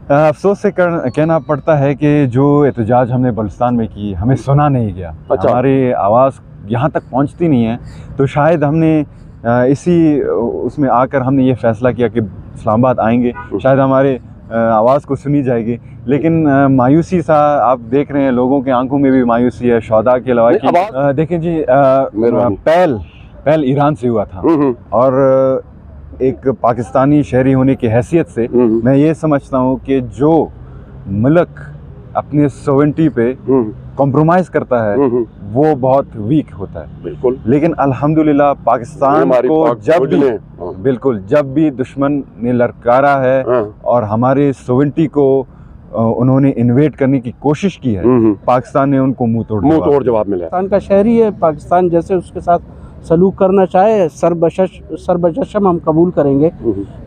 अफसोस से कहना पड़ता है कि जो एहतजाज हमने बलूचिस्तान में की, हमें सुना नहीं गया। अच्छा। हमारी आवाज़ यहाँ तक पहुँचती नहीं है। तो शायद हमने इसी उसमें आकर हमने ये फ़ैसला किया कि इस्लामाबाद आएंगे, शायद हमारे आवाज़ को सुनी जाएगी। लेकिन मायूसी सा आप देख रहे हैं, लोगों के आंखों में भी मायूसी है शहदा के अलावा कि देखें जी, पहल ईरान से हुआ था और एक पाकिस्तानी शहरी होने की हैसियत से मैं ये समझता हूँ कि जो मुल्क अपने सोवेरेनिटी पे कॉम्प्रोमाइज़ करता है वो बहुत वीक होता है। बिल्कुल। लेकिन अल्हम्दुलिल्लाह पाकिस्तान को जब भी दुश्मन ने ललकारा है और हमारे सोवेरेनिटी को उन्होंने इन्वेड करने की कोशिश की है, पाकिस्तान ने उनको मुंह तोड़ जवाब मिला। पाकिस्तान का शहरी है, पाकिस्तान जैसे उसके साथ सलूक करना चाहे सरबशम हम कबूल करेंगे।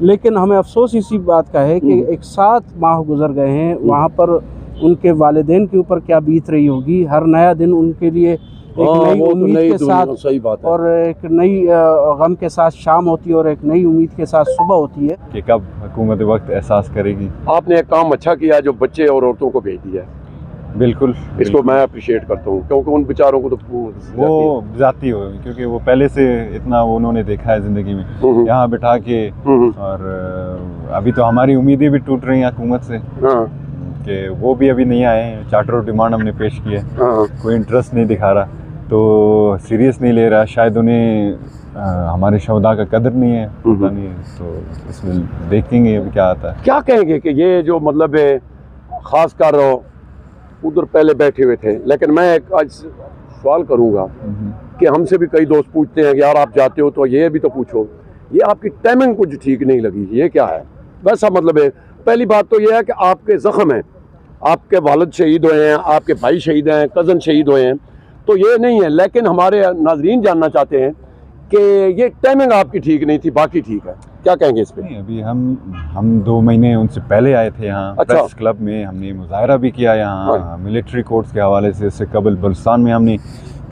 लेकिन हमें अफसोस इसी बात का है कि एक 7 माह गुजर गए हैं, वहाँ पर उनके वालिदैन के ऊपर क्या बीत रही होगी। हर नया दिन उनके लिए एक नई उम्मीद के साथ, सही बात है, और एक नई गम के साथ शाम होती है और एक नई उम्मीद के साथ सुबह होती है कि कब हुकूमत वक्त एहसास करेगी। आपने एक काम अच्छा किया जो बच्चे और औरतों को भेज दिया। बिल्कुल, इसको मैं अप्रिशिएट करता हूँ, क्योंकि उन बेचारों को तो वो जाती हो, क्योंकि वो पहले से इतना उन्होंने देखा है ज़िंदगी में, यहाँ बिठा के। और अभी तो हमारी उम्मीदें भी टूट रही हैं हुकूमत से कि वो भी अभी नहीं आए हैं। चार्टर ऑफ डिमांड हमने पेश किया, कोई इंटरेस्ट नहीं दिखा रहा, तो सीरियस नहीं ले रहा। शायद उन्हें हमारे शहदा का कदर नहीं है, पता नहीं। तो इसमें देखेंगे अभी क्या आता है। क्या कहेंगे कि ये जो मतलब है, ख़ास कर उधर पहले बैठे हुए थे, लेकिन मैं एक आज सवाल करूँगा कि हमसे भी कई दोस्त पूछते हैं कि यार आप जाते हो तो ये भी तो पूछो, ये आपकी टाइमिंग कुछ ठीक नहीं लगी, ये क्या है? वैसा मतलब है, पहली बात तो ये है कि आपके ज़ख्म हैं, आपके वालिद शहीद हुए हैं, आपके भाई शहीद हैं, कज़न शहीद हुए हैं, तो ये नहीं है। लेकिन हमारे नाज़रीन जानना चाहते हैं कि ये टाइमिंग आपकी ठीक नहीं थी, बाकी ठीक है, क्या कहेंगे इस पे? अभी हम 2 महीने उनसे पहले आए थे यहाँ। अच्छा। प्रेस क्लब में हमने मुज़ाहरा भी किया यहाँ, मिलिट्री कोर्ट्स के हवाले से। इससे कबल बलूचिस्तान में हमने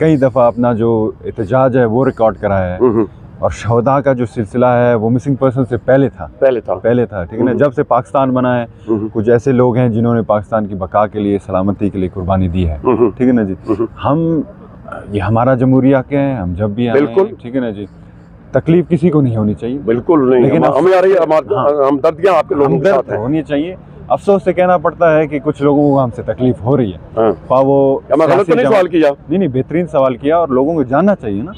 कई दफ़ा अपना जो एहतजाज है वो रिकॉर्ड कराया है। और शहदा का जो सिलसिला है वो मिसिंग पर्सन से पहले था, ठीक है ना। जब से पाकिस्तान बना है, कुछ ऐसे लोग हैं जिन्होंने पाकिस्तान की बका के लिए, सलामती के लिए कुर्बानी दी है, ठीक है ना जी। ये हमारा जमहूरिया के हैं, हम जब भी आए, ठीक है ना जी। तकलीफ किसी को नहीं होनी चाहिए, बिल्कुल नहीं, लेकिन हमदर्दियाँ आपके लोगों के साथ होनी चाहिए। अफसोस से कहना पड़ता है कि कुछ लोगों को हमसे तकलीफ हो रही है। वो मैं गलत तो नहीं सवाल किया? नहीं, बेहतरीन सवाल किया। और लोगों को जानना चाहिए ना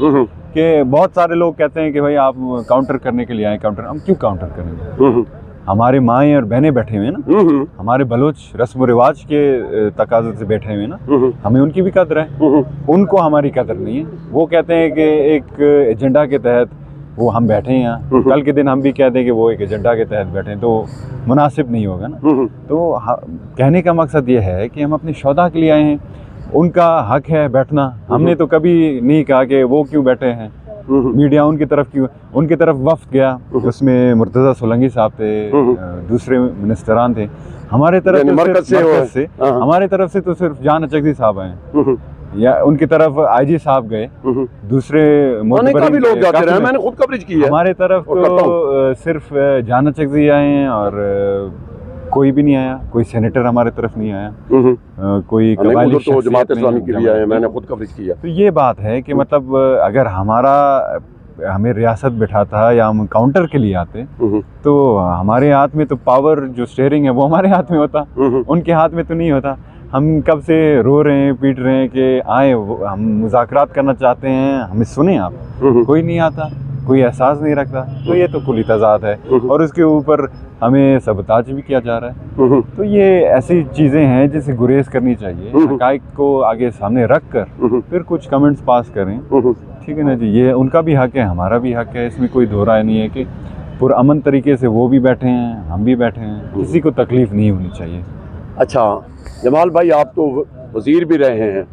कि बहुत सारे लोग कहते हैं कि भाई आप काउंटर करने के लिए आए। काउंटर हम क्यों काउंटर करेंगे? हमारे माएँ और बहनें बैठे हुए हैं ना, हमारे बलोच रस्म रिवाज के तकाज़े से बैठे हुए हैं ना, हमें उनकी भी कदर है, उनको हमारी कदर नहीं है। वो कहते हैं कि एक एजेंडा के तहत वो हम बैठे हैं यहाँ, कल के दिन हम भी कहते हैं कि वो एक एजेंडा के तहत बैठे हैं, तो मुनासिब नहीं होगा ना। तो कहने का मकसद ये है कि हम अपने शहदा के लिए आए हैं, उनका हक है बैठना। हमने तो कभी नहीं कहा कि वो क्यों बैठे हैं, मीडिया उनकी तरफ क्यों। उनकी तरफ वफ्द गया, उसमें मुर्तज़ा सोलंकी साहब थे, दूसरे मिनिस्टरान थे। हमारे तरफ हमारे तरफ से तो सिर्फ जान चकदी साहब आए, या उनकी तरफ आईजी साहब गए, दूसरे भी लोग जाते रहे, मैंने खुद कवरेज की है। हमारे तरफ तो सिर्फ जाना चकदी आए हैं और कोई भी नहीं आया, कोई सेनेटर हमारे तरफ नहीं आया, कोई कबायली तो जमात इस्लामी के लिए आए, मैंने खुद कवरेज किया। तो ये बात है कि मतलब अगर हमें रियासत बिठाता या हम काउंटर के लिए आते तो हमारे हाथ में तो पावर, जो स्टीयरिंग है वो हमारे हाथ में होता, उनके हाथ में तो नहीं होता। हम कब से रो रहे हैं, पीट रहे हैं कि आए, हम मुज़ाकरात करना चाहते हैं, हमें सुने आप। कोई नहीं आता, कोई एहसास नहीं रखता। तो ये तो कुली तज़ाद है, और उसके ऊपर हमें सबताज भी किया जा रहा है। तो ये ऐसी चीज़ें हैं जिसे गुरेज करनी चाहिए, हक़ाइक़ को आगे सामने रख कर फिर कुछ कमेंट्स पास करें, ठीक है ना जी। ये उनका भी हक़ है, हमारा भी हक़ है, इसमें कोई दो राय नहीं है कि पुरअमन तरीके से वो भी बैठे हैं, हम भी बैठे हैं, किसी को तकलीफ़ नहीं होनी चाहिए। अच्छा जमाल भाई, आप तो वज़ीर भी रहे हैं,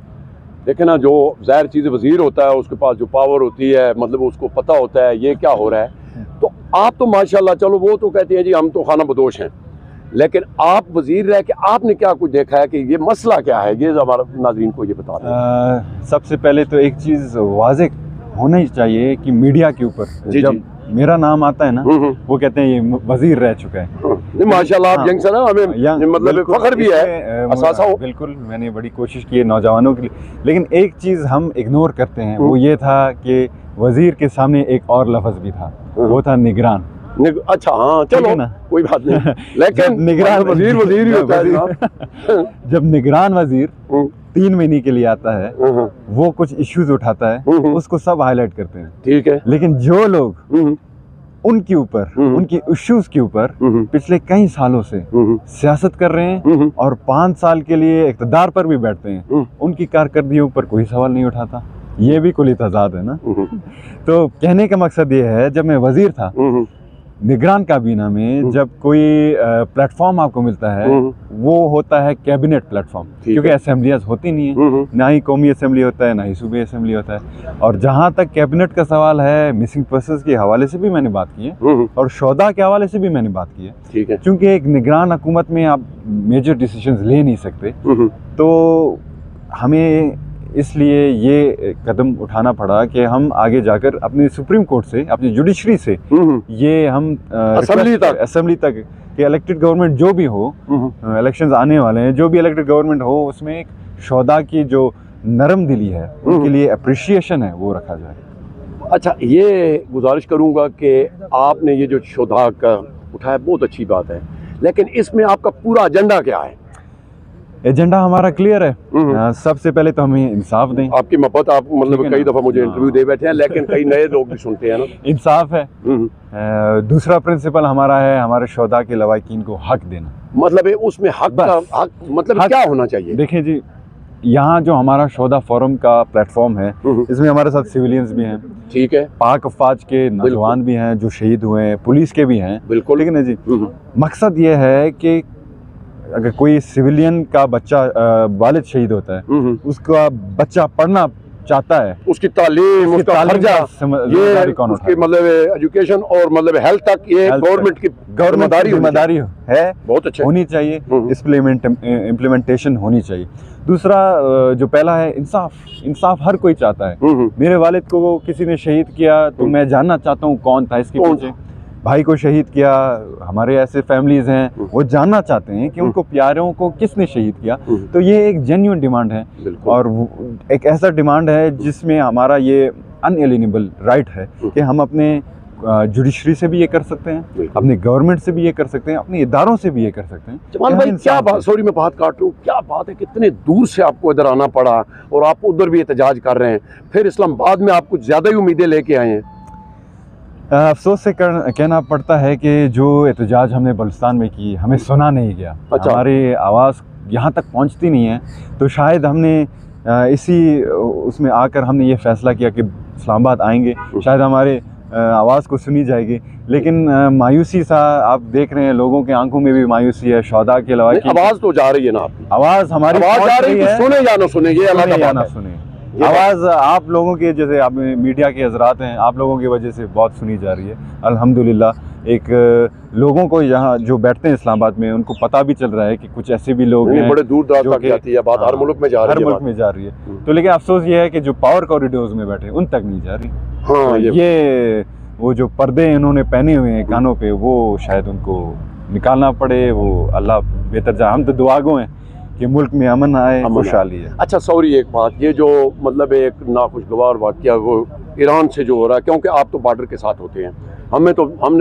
देखे ना, जो ज़ाहिर चीज़ वज़ीर होता है उसके पास जो पावर होती है, मतलब उसको पता होता है ये क्या हो रहा है। तो आप तो माशाल्लाह, चलो वो तो कहते हैं जी हम तो खाना बदोश हैं, लेकिन आप वज़ीर रह के आपने क्या कुछ देखा है कि ये मसला क्या है, ये हमारे नाज़रीन को ये बता दें। सबसे पहले तो एक चीज़ वाज़ेह होना ही चाहिए कि मीडिया के ऊपर जब मेरा नाम आता है ना, वो कहते हैं ये वज़ीर रह चुका है। नहीं माशाल्लाह आप यंग सर हमें मतलब फख्र भी है असासा हो। बिल्कुल मैंने बड़ी कोशिश की है नौजवानों के लिए, लेकिन एक चीज़ हम इग्नोर करते हैं, वो ये था कि वजीर के सामने एक और लफ्ज़ भी था, वो था निगरान। अच्छा हाँ चलो ना कोई बात नहीं, लेकिन निगरान वजीर वजीर ही होता है। जब निगरान वजीर 3 महीने के लिए आता है, वो कुछ इश्यूज उठाता है, उसको सब हाईलाइट करते हैं, ठीक है। लेकिन जो लोग उनके ऊपर उनकी इश्यूज के ऊपर पिछले कई सालों से सियासत कर रहे हैं और 5 साल के लिए इक़्तिदार पर भी बैठते हैं, उनकी कारकर्दगियों पर कोई सवाल नहीं उठाता। ये भी कुली तजाद है ना। तो कहने का मकसद ये है, जब मैं वजीर था निगरान काबीना में, जब कोई प्लेटफॉर्म आपको मिलता है वो होता है कैबिनेट प्लेटफॉर्म, क्योंकि असेंबलियाँ होती नहीं है, ना ही कौमी असेंबली होता है ना ही सूबे असेंबली होता है। और जहाँ तक कैबिनेट का सवाल है, मिसिंग पर्सन्स के हवाले से भी मैंने बात की है और शोधा के हवाले से भी मैंने बात की है, ठीक है। क्योंकि एक निगरान हुकूमत में आप मेजर डिसीजंस ले नहीं सकते, तो हमें इसलिए ये कदम उठाना पड़ा कि हम आगे जाकर अपने सुप्रीम कोर्ट से, अपनी जुडिशरी से ये हम असेंबली तक कि इलेक्टेड गवर्नमेंट जो भी हो, इलेक्शंस आने वाले हैं, जो भी इलेक्टेड गवर्नमेंट हो, उसमें एक शोधा की जो नरम दिली है, उनके लिए अप्रिशिएशन है, वो रखा जाए। अच्छा, ये गुजारिश करूँगा कि आपने ये जो शोधा का उठाया बहुत अच्छी बात है, लेकिन इसमें आपका पूरा एजेंडा क्या है? एजेंडा हमारा क्लियर है। सबसे पहले तो हमें इंसाफ दें। आपकी मपत आप मतलब कई दफ़ा मुझे इंटरव्यू दे बैठे हैं, लेकिन कई नए लोग भी सुनते हैं ना। इंसाफ है। दूसरा प्रिंसिपल हमारा है, हमारे शोधा के लवाकिन को हक देना। मतलब उसमें हक मतलब क्या होना चाहिए? देखें जी, यहाँ जो हमारा शोधा फोरम का प्लेटफॉर्म है, इसमें हमारे साथ सिविलियंस भी हैं, ठीक है, पाक अफवाज के नौजवान भी हैं जो शहीद हुए हैं, पुलिस के भी हैं, बिल्कुल, ठीक है ना जी। मकसद ये है कि अगर कोई सिविलियन का बच्चा वालिद शहीद होता है, उसका बच्चा पढ़ना चाहता है, उसकी तालीम, उसका खर्चा, ये उसकी मतलब एजुकेशन और मतलब हेल्थ तक ये गवर्नमेंट की जिम्मेदारी है, बहुत अच्छा होनी चाहिए, इम्प्लीमेंटेशन होनी चाहिए। दूसरा जो पहला है इंसाफ हर कोई चाहता है। मेरे वालिद को किसी ने शहीद किया तो मैं जानना चाहता हूँ कौन था इसके पीछे। भाई को शहीद किया, हमारे ऐसे फैमिलीज हैं वो जानना चाहते हैं कि उनको प्यारों को किसने शहीद किया। तो ये एक जेन्युइन डिमांड है और एक ऐसा डिमांड है जिसमें हमारा ये अनएलिनेबल राइट है कि हम अपने जुडिशरी से भी ये कर सकते हैं, अपने गवर्नमेंट से भी ये कर सकते हैं, अपने इदारों से भी ये कर सकते हैं। जमाल भाई, क्या बात, सॉरी मैं बात काट रहा हूँ, क्या बात है, कितने दूर से आपको इधर आना पड़ा और आप उधर भी एहतजाज कर रहे हैं, फिर इस्लामाबाद में आप कुछ ज़्यादा ही उम्मीदें लेके आए हैं? अफसोस से कहना पड़ता है कि जो एहतजाज हमने बलूचिस्तान में की, हमें सुना नहीं गया। अच्छा। हमारी आवाज़ यहाँ तक पहुँचती नहीं है, तो शायद हमने इसी उसमें आकर हमने ये फ़ैसला किया कि इस्लामाबाद आएंगे, शायद हमारे आवाज़ को सुनी जाएगी। लेकिन मायूसी सा आप देख रहे हैं, लोगों के आंखों में भी मायूसी है। शोधा के अलावा आवाज़ तो जा रही है ना, आपकी आवाज़ हमारी आवाज़ जा रही है, सुने या ना सुने, ये अलग या ना सुने, आवाज़ आप लोगों के, जैसे आप मीडिया के हजरात हैं, आप लोगों की वजह से बहुत सुनी जा रही है अल्हम्दुलिल्लाह। एक लोगों को यहाँ जो बैठते हैं इस्लामाबाद में, उनको पता भी चल रहा है कि कुछ ऐसे भी लोग हैं, बड़े दूर दराज तक जाती है बात, हर मुल्क में जा रही है। तो लेकिन अफसोस ये है कि जो पावर कॉरिडोर्स में बैठे उन तक नहीं जा रही। हाँ, ये वो जो पर्दे इन्होंने पहने हुए हैं कानों पे, वो शायद उनको निकालना पड़े। वो अल्लाह बेहतर जाए, हम तो दुआगो हैं कि मुल्क में अमन आए, खुशहाली है। अच्छा सॉरी, एक बात, ये जो मतलब एक नाखुशगवार वाक़या वो ईरान से जो हो रहा है, क्योंकि आप तो बॉर्डर के साथ होते हैं, हमने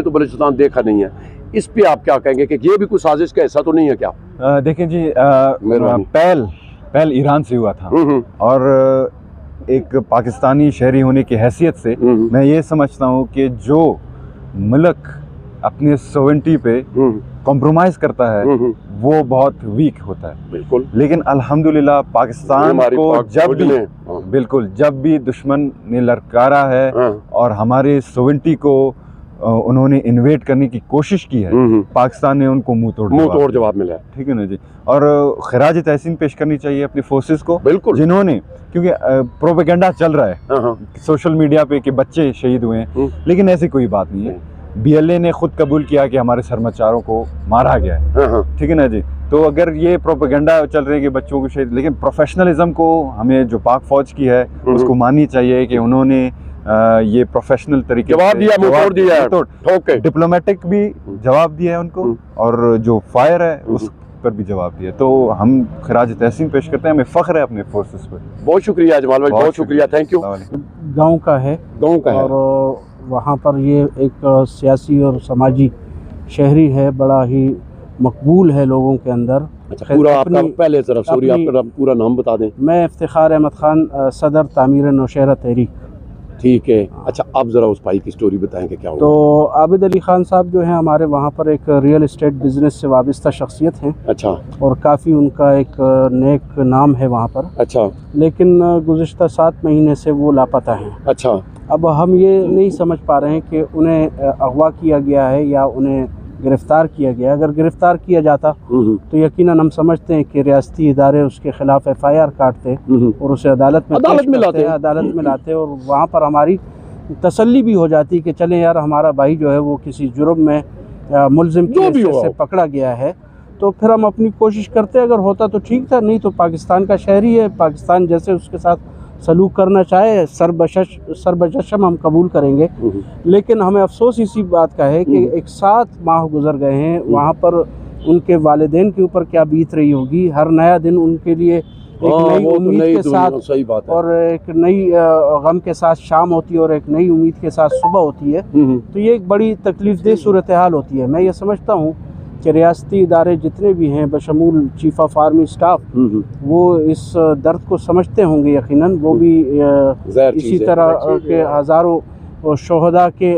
तो बलूचिस्तान देखा नहीं है, इस पे आप क्या कहेंगे कि ये भी कुछ साजिश का हिस्सा तो नहीं है क्या? देखें जी, पहल ईरान से हुआ था और एक पाकिस्तानी शहरी होने की हैसियत से मैं ये समझता हूँ कि जो मुल्क अपने सोवेरेनिटी पे कॉम्प्रोमाइज़ करता है वो बहुत वीक होता है। बिल्कुल। लेकिन अल्हम्दुलिल्लाह पाकिस्तान को जब भी दुश्मन ने ललकारा है और हमारे सोवेरेनिटी को उन्होंने इन्वेड करने की कोशिश की है, पाकिस्तान ने उनको मुंह तोड़ जवाब मिला है, ठीक है ना जी। और खराज तहसीन पेश करनी चाहिए अपनी फोर्सेस को, बिल्कुल, जिन्होंने, क्योंकि प्रोपेगेंडा चल रहा है सोशल मीडिया पे कि बच्चे शहीद हुए हैं, लेकिन ऐसी कोई बात नहीं है। BLA ने खुद कबूल किया कि हमारे सरमचारों को मारा गया है, ठीक है ना जी। तो अगर ये प्रोपेगेंडा चल रही है कि बच्चों को शहीद, लेकिन प्रोफेशनलिज्म को हमें जो पाक फौज की है उसको माननी चाहिए कि उन्होंने ये प्रोफेशनल तरीके जवाब से दिया, मुंह तोड़ दिया है, ठोक के। डिप्लोमेटिक भी जवाब दिया है उनको, और जो फायर है उस पर भी जवाब दिया। तो हम खराज तहसीन पेश करते हैं, हमें फख्र है अपने फोर्सेस पर। बहुत शुक्रिया जमाल भाई, बहुत शुक्रिया, थैंक यू। गांव का है, गाँव का है, और वहाँ पर ये एक सियासी और समाजी शहरी है, बड़ा ही मकबूल है लोगों के अंदर। अच्छा, पूरा आपका पहले जरा सॉरी आपका पूरा नाम बता दें। मैं इफ्तिखार अहमद खान, सदर तामीर नौशहरा तहरीक। ठीक है, अच्छा आप ज़रा उस भाई की स्टोरी बताएं कि क्या हुआ। तो आबिद अली ख़ान साहब जो हैं हमारे वहाँ पर एक रियल इस्टेट बिज़नेस से वाबस्ता शख्सियत हैं। अच्छा, और काफ़ी उनका एक नेक नाम है वहाँ पर। अच्छा, लेकिन गुज़िश्ता 7 महीने से वो लापता हैं। अच्छा, अब हम ये नहीं समझ पा रहे हैं कि उन्हें अगवा किया गया है या उन्हें गिरफ़्तार किया गया। अगर गिरफ़्तार किया जाता तो यकीनन हम समझते हैं कि रियासती इदारे उसके ख़िलाफ़ FIR काटते और उसे अदालत में लाते और वहाँ पर हमारी तसल्ली भी हो जाती कि चलें यार, हमारा भाई जो है वो किसी जुर्म में मुल्ज़िम की हैसियत से पकड़ा गया है। तो फिर हम अपनी कोशिश करते, अगर होता तो ठीक था, नहीं तो पाकिस्तान का शहरी है, पाकिस्तान जैसे उसके साथ सलूक करना चाहे सरबशम हम कबूल करेंगे। लेकिन हमें अफसोस इसी बात का है कि एक 7 माह गुजर गए हैं, वहाँ पर उनके वालिदैन के ऊपर क्या बीत रही होगी। हर नया दिन उनके लिए एक नई उम्मीद के साथ, सही बात है, और एक नई गम के साथ शाम होती है और एक नई उम्मीद के साथ सुबह होती है। तो ये एक बड़ी तकलीफ़देह सूरत हाल होती है। मैं ये समझता हूँ कि रियासती इदारे जितने भी हैं बशमूल चीफ ऑफ आर्मी स्टाफ, वो इस दर्द को समझते होंगे यकीनन। वो भी इसी तरह के हज़ारों शोहदा के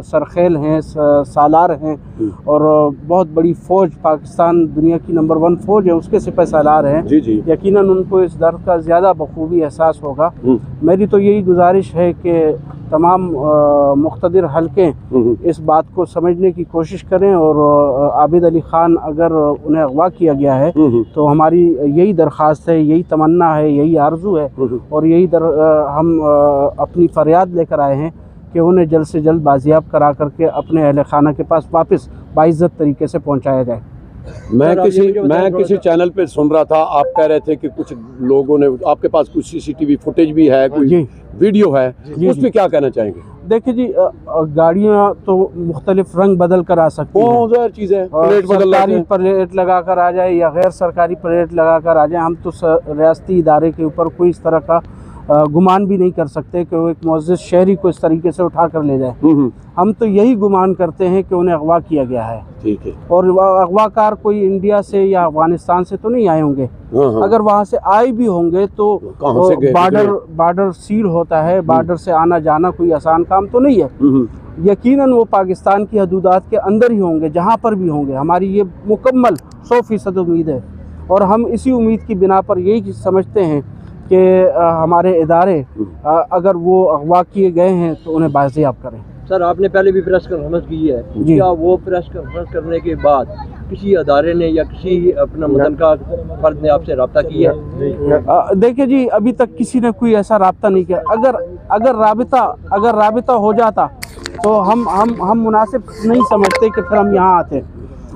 सरखेल हैं, सालार हैं, और बहुत बड़ी फ़ौज, पाकिस्तान दुनिया की नंबर 1 फ़ौज है, उसके सिपह सालार हैं। यकीनन उनको इस दर्द का ज़्यादा बखूबी एहसास होगा। मेरी तो यही गुजारिश है कि तमाम मुख्तदिर हलके इस बात को समझने की कोशिश करें, और आबिद अली ख़ान अगर उन्हें अगवा किया गया है तो हमारी यही दरख्वास्त है, यही तमन्ना है, यही आरज़ू है, और यही हम अपनी फरियाद लेकर आए हैं कि उन्हें जल्द से जल्द बाजियाब करा करके अपने अहले खाना के पास वापस बाइज़्ज़त तरीके से पहुँचाया जाए। मैं किसी चैनल पे सुन रहा था, आप कह रहे थे कि कुछ लोगों ने, आपके पास कुछ CCTV फुटेज भी है, कोई वीडियो है, उस पर क्या कहना चाहेंगे? देखिए जी, गाड़ियाँ तो मुख्तलिफ रंग बदल कर आ सकती हैं, बहुत ज़्यादा चीज़ है, सरकारी प्लेट लगा कर आ जाए या गैर सरकारी प्लेट लगा कर आ जाए। हम तो रियासती इदारे के ऊपर कोई इस तरह का गुमान भी नहीं कर सकते कि वो एक मुअज़्ज़िज़ शहरी को इस तरीके से उठा कर ले जाए। हम तो यही गुमान करते हैं कि उन्हें अगवा किया गया है। ठीक है, और अगवाकार कोई इंडिया से या अफगानिस्तान से तो नहीं आए होंगे। अगर वहाँ से आए भी होंगे तो बॉर्डर सील होता है, बॉर्डर से आना जाना कोई आसान काम तो नहीं है। यकीनन वो पाकिस्तान की हदूदात के अंदर ही होंगे, जहाँ पर भी होंगे। हमारी ये मुकम्मल 100% उम्मीद है, और हम इसी उम्मीद की बिना पर यही समझते हैं कि हमारे इदारे अगर वो अगवा किए गए हैं तो उन्हें बाजियाब करें। सर, आपने पहले भी प्रेस कॉन्फ्रेंस की है, क्या वो प्रेस कॉन्फ्रेंस करने के बाद किसी अदारे ने या किसी अपना मुतल्लिका फर्द ने आपसे रब्ता किया है? देखिए जी, अभी तक किसी ने कोई ऐसा रब्ता नहीं किया। अगर राबिता हो जाता तो हम मुनासिब नहीं समझते कि फिर हम यहाँ आते।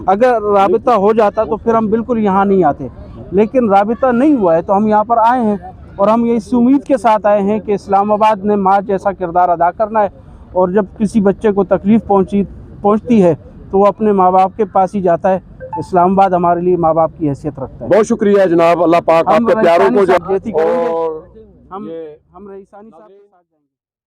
अगर राबिता हो जाता तो फिर हम बिल्कुल यहाँ नहीं आते, लेकिन राबिता नहीं हुआ है तो हम यहाँ पर आए हैं, और हम ये इस उम्मीद के साथ आए हैं कि इस्लामाबाद ने माँ जैसा किरदार अदा करना है, और जब किसी बच्चे को तकलीफ़ पहुँचती है तो वो अपने माँ बाप के पास ही जाता है। इस्लामाबाद हमारे लिए माँ बाप की हैसियत रखता है। बहुत शुक्रिया जनाब, अल्लाह पाक आपके प्यारों को हम रईसानी साहब